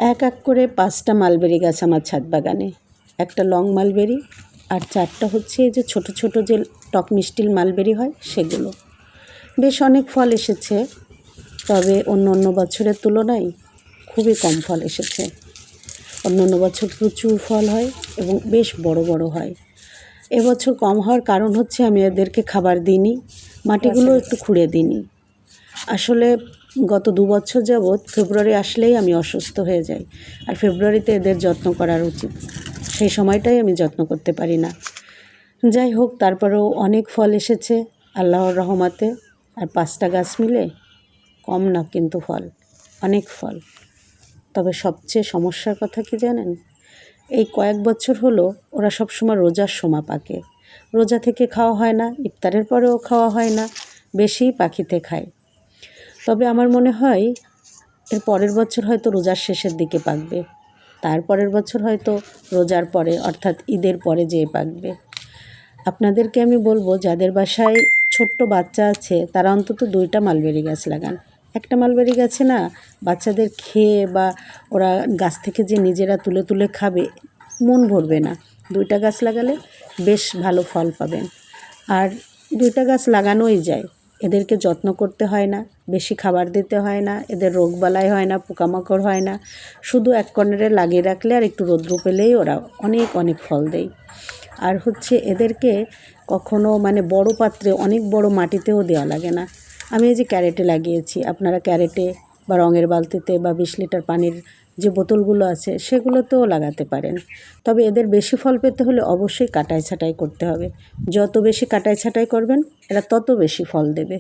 এক এক করে 5টা মালবেরি গাছ আমার ছাদ বাগানে। একটা লং মালবেরি আর 4টা হচ্ছে এই যে ছোট ছোট যে টক মিষ্টিল মালবেরি হয় সেগুলো। বেশ অনেক ফল এসেছে, তবে অন্য অন্য বছরের তুলনায় খুবই কম ফল এসেছে। অন্য অন্য বছর প্রচুর ফল হয় এবং বেশ বড় বড় হয়। এবছর কম হওয়ার কারণ হচ্ছে আমি এদেরকে খাবার দিইনি, মাটিগুলো একটু খুঁড়ে দিইনি। আসলে গত 2 বছর যাবৎ ফেব্রুয়ারি আসলেই আমি অসুস্থ হয়ে যাই, আর ফেব্রুয়ারিতে এদের যত্ন করার উচিত, সেই সময়টাই আমি যত্ন করতে পারি না। যাই হোক, তারপরেও অনেক ফল এসেছে আল্লাহর রহমতে। আর 5টা গাছ মিলে কম না কিন্তু ফল, অনেক ফল। তবে সবচেয়ে সমস্যার কথা কি জানেন? এই কয়েক বছর হলো ওরা সবসময় রোজার সময় পাকে। রোজা থেকে খাওয়া হয় না, ইফতারের পরেও খাওয়া হয় না, বেশিই পাখিতে খায়। তবে আমার মনে হয় এর পরের বছর হয়তো রোজার শেষের দিকে পাকবে, তারপরের বছর হয়তো রোজার পরে অর্থাৎ ঈদের পরে যেয়ে পাকবে। আপনাদেরকে আমি বলবো, যাদের বাসায় ছোট্ট বাচ্চা আছে তারা অন্তত 2টা মালবেরি গাছ লাগান। একটা মালবেরি গাছে না বাচ্চাদের খেয়ে বা ওরা গাছ থেকে যে নিজেরা তুলে তুলে খাবে, মন ভরবে না। 2টা গাছ লাগালে বেশ ভালো ফল পাবেন। আর 2টা গাছ লাগানোই যায়, এদেরকে যত্ন করতে হয় না, বেশি খাবার দিতে হয় না, এদের রোগবালাই হয় না, পোকামাকড় হয় না। শুধু এক কর্নারে লাগিয়ে রাখলে আর একটু রৌদ্র পেলেই ওরা অনেক অনেক ফল দেয়। আর হচ্ছে এদেরকে কখনো বড় পাত্রে, অনেক বড় মাটিতেও দেওয়া লাগে না। আমি এই যে ক্যারেটে লাগিয়েছি, আপনারা ক্যারেটে বা রঙের বালতিতে বা 20 লিটার পানির যে বোতলগুলো আছে সেগুলোতেও লাগাতে পারেন। তবে এদের বেশি ফল পেতে হলে অবশ্যই কাটাই ছাঁটাই করতে হবে। যত বেশি কাটাই ছাঁটাই করবেন এরা তত বেশি ফল দেবে।